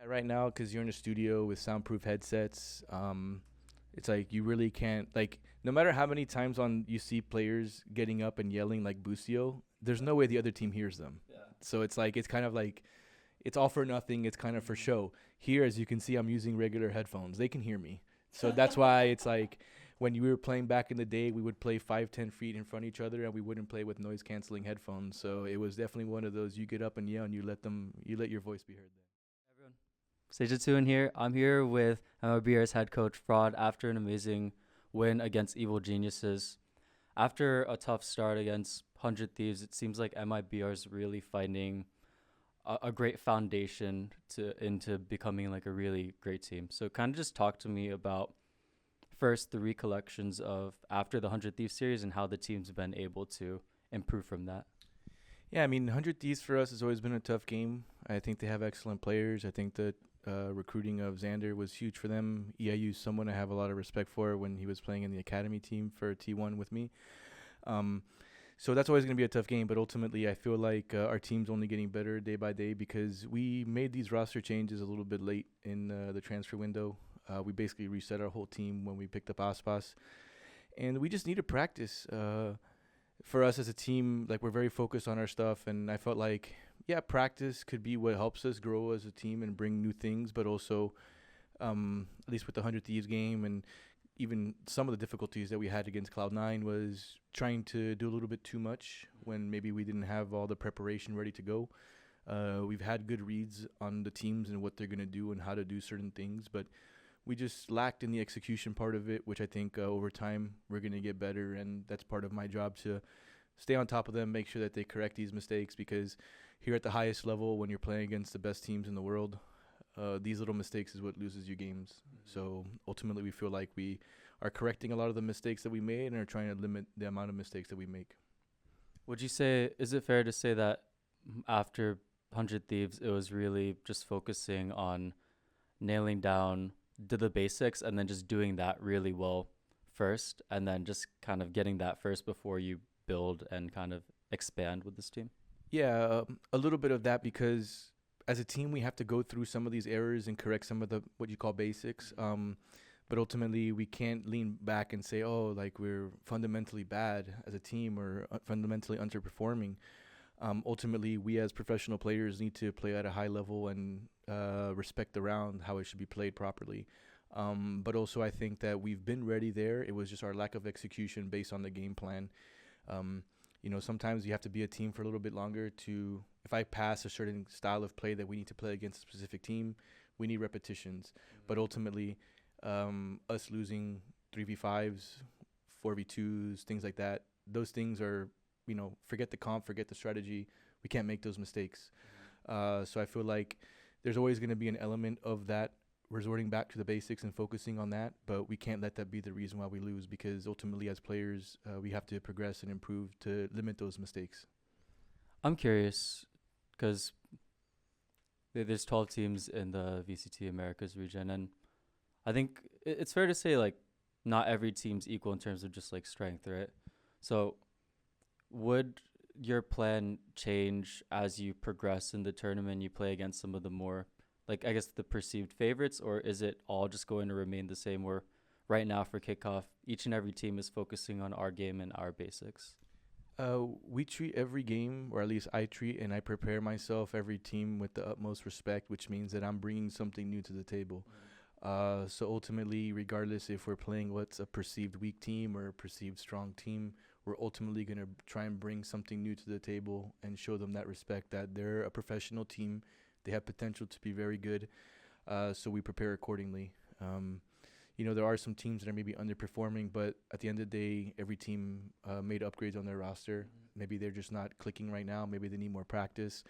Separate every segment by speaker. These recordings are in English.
Speaker 1: Right now, because you're in a studio with soundproof headsets, it's like you really can't like. No matter how many times on you see players getting up and yelling like Busio, there's no way the other team hears them. So it's like it's kind of like it's all for nothing. It's kind of for show. Here, as you can see, I'm using regular headphones. They can hear me. So that's why it's like when you were playing back in the day, we would play 5, 10 feet in front of each other, and we wouldn't play with noise canceling headphones. So it was definitely one of those. You get up and yell, and you let your voice be heard.
Speaker 2: Everyone. Stage 2 in here. I'm here with MiBR's head coach fRoD after an amazing win against Evil Geniuses. After a tough start against 100 Thieves, it seems like MiBR is really finding a great foundation into becoming like a really great team. So kind of just talk to me about first the recollections of after the 100 Thieves series and how the team's been able to improve from that.
Speaker 1: Yeah, I mean, 100 Thieves for us has always been a tough game. I think they have excellent players. I think that recruiting of Xander was huge for them. EIU is someone I have a lot of respect for when he was playing in the academy team for T1 with me. So that's always going to be a tough game, but ultimately I feel like our team's only getting better day by day because we made these roster changes a little bit late in the transfer window. We basically reset our whole team when we picked up Aspas, and we just need to practice. For us as a team, like we're very focused on our stuff, and I felt like, yeah, practice could be what helps us grow as a team and bring new things, but also, at least with the 100 Thieves game and even some of the difficulties that we had against Cloud9 was trying to do a little bit too much when maybe we didn't have all the preparation ready to go. We've had good reads on the teams and what they're going to do and how to do certain things, but we just lacked in the execution part of it, which I think over time we're going to get better, and that's part of my job to stay on top of them, make sure that they correct these mistakes, because here at the highest level, when you're playing against the best teams in the world, these little mistakes is what loses you games. So ultimately we feel like we are correcting a lot of the mistakes that we made and are trying to limit the amount of mistakes that we make.
Speaker 2: Would you say, is it fair to say that after 100 Thieves, it was really just focusing on nailing down the basics and then just doing that really well first, and then just kind of getting that first before you build and kind of expand with this team?
Speaker 1: Yeah, a little bit of that because as a team we have to go through some of these errors and correct some of the what you call basics. But ultimately we can't lean back and say, oh, like we're fundamentally bad as a team or fundamentally underperforming. Ultimately, we as professional players need to play at a high level and respect the round, how it should be played properly. But also, I think that we've been ready there. It was just our lack of execution based on the game plan. Sometimes you have to be a team for a little bit longer to, if I pass a certain style of play that we need to play against a specific team, we need repetitions. But ultimately, us losing 3v5s, 4v2s, things like that, those things are, forget the comp, forget the strategy. We can't make those mistakes. So I feel like there's always going to be an element of that, resorting back to the basics and focusing on that, but we can't let that be the reason why we lose, because ultimately as players, we have to progress and improve to limit those mistakes.
Speaker 2: I'm curious because there's 12 teams in the VCT Americas region, and I think it's fair to say like not every team's equal in terms of just like strength, right? So would your plan change as you progress in the tournament, you play against some of the more, like, I guess, the perceived favorites, or is it all just going to remain the same where right now for kickoff, each and every team is focusing on our game and our basics?
Speaker 1: We treat every game, or at least I treat and I prepare myself, every team with the utmost respect, which means that I'm bringing something new to the table. So ultimately, regardless if we're playing what's a perceived weak team or a perceived strong team, we're ultimately going to try and bring something new to the table and show them that respect, that they're a professional team. They have potential to be very good. So we prepare accordingly. There are some teams that are maybe underperforming, but at the end of the day, every team made upgrades on their roster. Maybe they're just not clicking right now. Maybe they need more practice.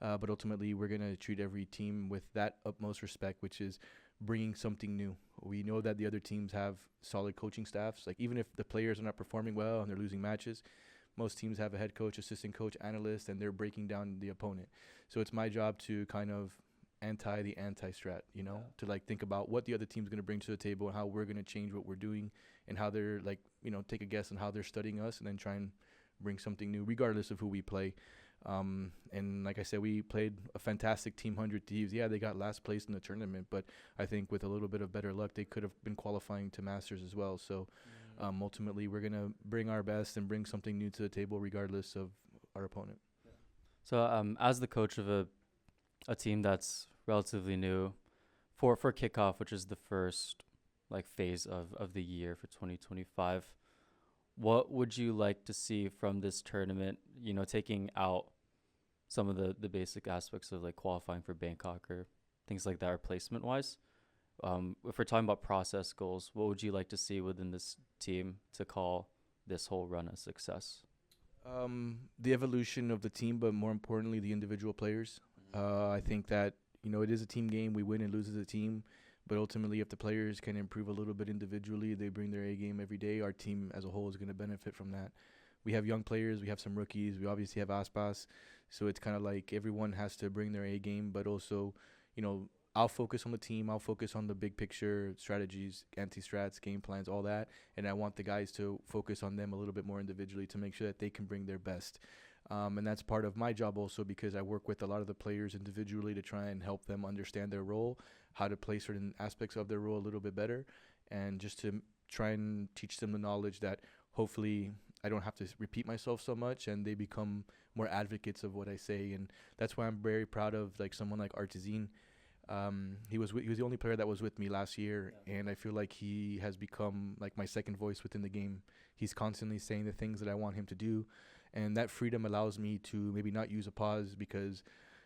Speaker 1: But ultimately, we're going to treat every team with that utmost respect, which is bringing something new. We know that the other teams have solid coaching staffs. Like, even if the players are not performing well and they're losing matches, most teams have a head coach, assistant coach, analyst, and they're breaking down the opponent. So it's my job to kind of the anti-strat, to like think about what the other team's going to bring to the table and how we're going to change what we're doing and how they're like, take a guess on how they're studying us and then try and bring something new regardless of who we play. And like I said, we played a fantastic team, 100 Thieves. Yeah, they got last place in the tournament, but I think with a little bit of better luck, they could have been qualifying to Masters as well. So ultimately, we're going to bring our best and bring something new to the table regardless of our opponent.
Speaker 2: So as the coach of a team that's relatively new, for kickoff, which is the first like phase of the year for 2025, what would you like to see from this tournament, you know, taking out some of the basic aspects of like qualifying for Bangkok or things like that, or placement wise? If we're talking about process goals, what would you like to see within this team to call this whole run a success?
Speaker 1: The evolution of the team, but more importantly, the individual players. I think that, you know, it is a team game. We win and lose as a team. But ultimately, if the players can improve a little bit individually, they bring their A game every day, our team as a whole is going to benefit from that. We have young players. We have some rookies. We obviously have Aspas. So it's kind of like everyone has to bring their A game. But also, you know, I'll focus on the team. I'll focus on the big picture, strategies, anti-strats, game plans, all that. And I want the guys to focus on them a little bit more individually to make sure that they can bring their best. And that's part of my job also, because I work with a lot of the players individually to try and help them understand their role, how to play certain aspects of their role a little bit better, and just to try and teach them the knowledge that hopefully I don't have to repeat myself so much and they become more advocates of what I say. And that's why I'm very proud of like someone like Artizine. He was the only player that was with me last year, and I feel like he has become like my second voice within the game. He's constantly saying the things that I want him to do, and that freedom allows me to maybe not use a pause, because,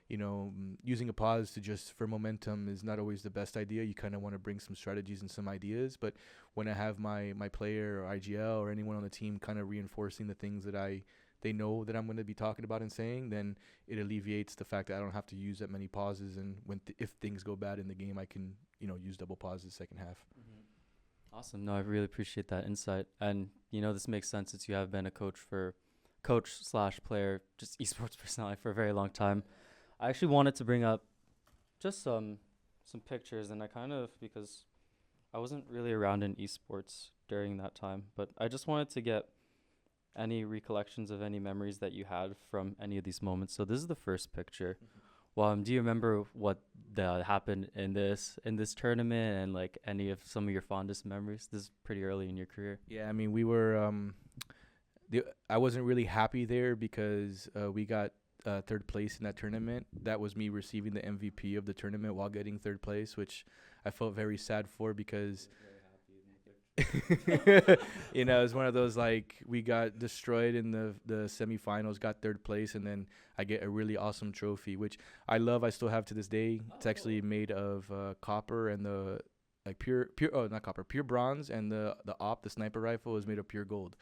Speaker 1: you know, using a pause to just for momentum is not always the best idea. You kind of want to bring some strategies and some ideas, but when I have my player or IGL or anyone on the team kind of reinforcing the things that they know that I'm going to be talking about and saying, then it alleviates the fact that I don't have to use that many pauses. And if things go bad in the game, I can, you know, use double pauses second half.
Speaker 2: Mm-hmm. Awesome. No, I really appreciate that insight. And, you know, this makes sense since you have been a coach/player, just esports personality for a very long time. I actually wanted to bring up just some pictures, and I kind of, because I wasn't really around in esports during that time, but I just wanted to get any recollections of any memories that you had from any of these moments. So this is the first picture. Well, do you remember what happened in this tournament, and like any of some of your fondest memories? This is pretty early in your career.
Speaker 1: Yeah, I mean, we were I wasn't really happy there because we got third place in that tournament. That was me receiving the MVP of the tournament while getting third place, which I felt very sad for, because you know, it's one of those, like, we got destroyed in the semifinals, got third place, and then I get a really awesome trophy, which I love. I still have to this day. It's actually made of copper, and the like pure not copper, pure bronze, and the sniper rifle is made of pure gold.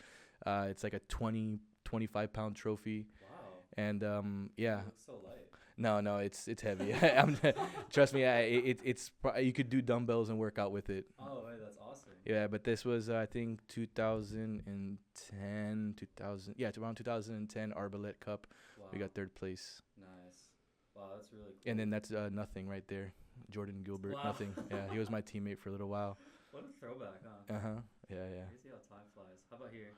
Speaker 1: It's like a 25 pound trophy.
Speaker 2: Wow.
Speaker 1: And yeah.
Speaker 2: It's so light.
Speaker 1: No, it's heavy. Trust me, it's you could do dumbbells and work out with it.
Speaker 2: Oh, hey, that's awesome.
Speaker 1: Yeah, but this was I think 2010, around 2010 Arbalete Cup.
Speaker 2: Wow.
Speaker 1: We got third place.
Speaker 2: Nice. Wow, that's really cool.
Speaker 1: And then that's nothing right there. Jordan Gilbert,
Speaker 2: Wow.
Speaker 1: nothing. Yeah, he was my teammate for a little while.
Speaker 2: What a throwback, huh?
Speaker 1: Yeah.
Speaker 2: Crazy how time flies. How about here?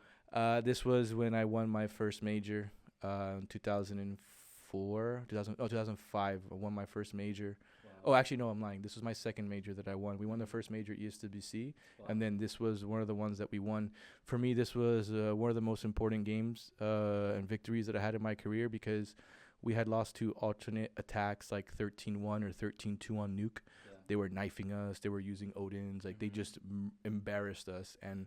Speaker 1: This was when I won my first major, 2005. I won my first major.
Speaker 2: Wow.
Speaker 1: Oh, actually, no, I'm lying. This was my second major that I won. We won the first major at ESWC,
Speaker 2: Wow.
Speaker 1: and then this was one of the ones that we won. For me, this was one of the most important games and victories that I had in my career, because we had lost to alternate attacks like 13-1 or 13-2 on Nuke.
Speaker 2: Yeah.
Speaker 1: They were knifing us. They were using Odins. Like, they just embarrassed us. And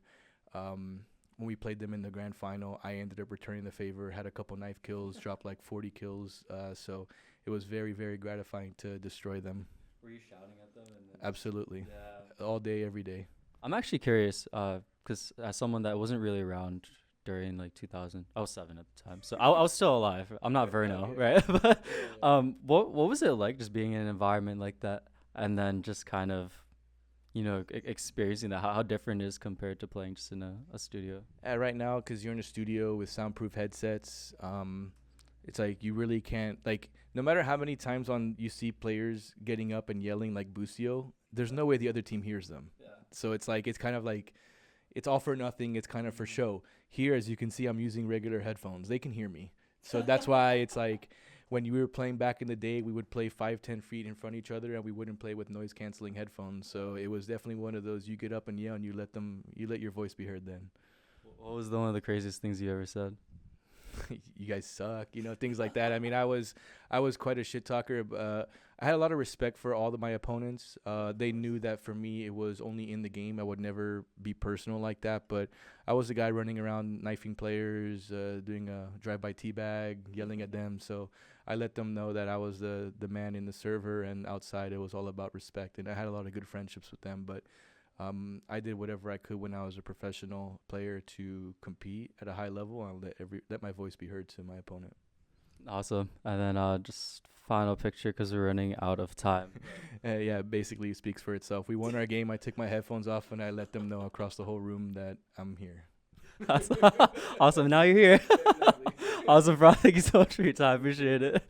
Speaker 1: when we played them in the grand final, I ended up returning the favor, had a couple knife kills, dropped like 40 kills. So it was very, very gratifying to destroy them.
Speaker 2: Were you shouting at them?
Speaker 1: Absolutely.
Speaker 2: Yeah.
Speaker 1: All day, every day.
Speaker 2: I'm actually curious, because as someone that wasn't really around during like 2000, I was 7 at the time, so I was still alive. I'm not Verno, right? But what was it like just being in an environment like that, and then just kind of, you know, experiencing that, how different it is compared to playing just in a studio?
Speaker 1: Right now, because you're in a studio with soundproof headsets, it's like you really can't, like, no matter how many times you see players getting up and yelling like Busio, there's no way the other team hears them.
Speaker 2: Yeah.
Speaker 1: So it's like, it's kind of like, it's all for nothing. It's kind of for show. Here, as you can see, I'm using regular headphones. They can hear me. So that's why it's like when you were playing back in the day, we would play 5, 10 feet in front of each other, and we wouldn't play with noise canceling headphones. So it was definitely one of those you get up and yell, and you let your voice be heard. Then
Speaker 2: What was one of the craziest things you ever said?
Speaker 1: you guys suck, things like that. I mean, I was quite a shit talker. I had a lot of respect for all of my opponents. They knew that for me, it was only in the game. I would never be personal like that. But I was the guy running around knifing players, doing a drive-by teabag, yelling at them. So I let them know that I was the man in the server, and outside it was all about respect. And I had a lot of good friendships with them. But I did whatever I could when I was a professional player to compete at a high level and let my voice be heard to my opponent.
Speaker 2: Awesome. And then just final picture because we're running out of time.
Speaker 1: Yeah, basically it speaks for itself. We won our game. I took my headphones off and I let them know across the whole room that I'm here.
Speaker 2: Awesome. Now you're here. Awesome, bro. Thank you so much for your time. Appreciate it.